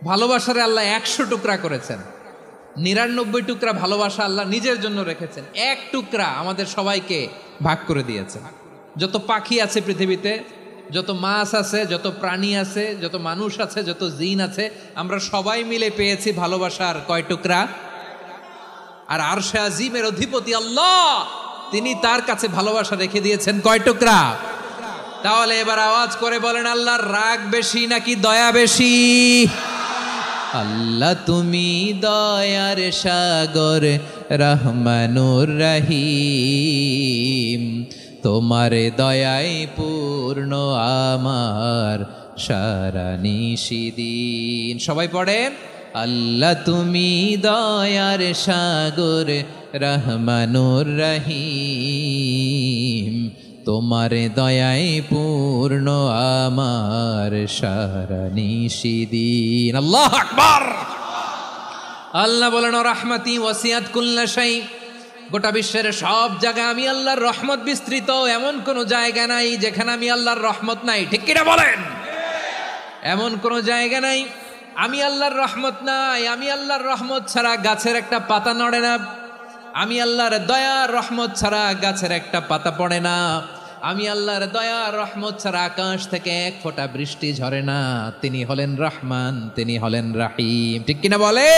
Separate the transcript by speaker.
Speaker 1: ভালোবাসারে আল্লাহ 100 টুকরা করেছেন, 99 টুকরা ভালোবাসা আল্লাহ নিজের জন্য রেখেছেন, এক টুকরা আমাদের সবাইকে ভাগ করে দিয়েছেন। যত পাখি আছে পৃথিবীতে, যত মাছ আছে, যত প্রাণী আছে, যত মানুষ আছে, যত জিন আছে, আমরা সবাই মিলে পেয়েছি ভালোবাসার কয় টুকরা? আর আরশে আজিমের অধিপতি আল্লাহ, তিনি তার কাছে ভালোবাসা রেখে দিয়েছেন কয় টুকরা? তাহলে এবার আওয়াজ করে বলেন, আল্লাহর রাগ বেশি নাকি দয়া বেশি? আল্লাহ তুমি দয়ার সাগর, রহমানুর রহিম, তোমার দয়ায় পূর্ণ আমার সারা নিশিদিন। সবাই পড়েন, আল্লাহ তুমি দয়ার সাগর, রহমানুর রহিম, তোমার দয়ায় পূর্ণ আমার সারা নিশিদিন। আল্লাহু আকবার। আল্লাহ বলেন, রাহমাতি ওয়াসিআত কুল্লা শাই, গোটা বিশ্বের সব জায়গায় আমি আল্লাহর রহমত বিস্তৃত, এমন কোন জায়গা নাই যেখানে আমি আল্লাহর রহমত নাই। ঠিক কিনা বলেন? এমন কোন জায়গা নাই আমি আল্লাহর রহমত নাই। আমি আল্লাহর রহমত ছাড়া গাছের একটা পাতা নড়ে না, আমি আল্লাহর দয়ার রহমত ছাড়া গাছের একটা পাতা পড়ে না, আমি আল্লাহর দয়ার রহমত ছাড়া আকাশ থেকে এক ফোঁটা বৃষ্টি ঝরে না। তিনি হলেন রহমান, তিনি হলেন রাহিম। ঠিক কিনা বলে?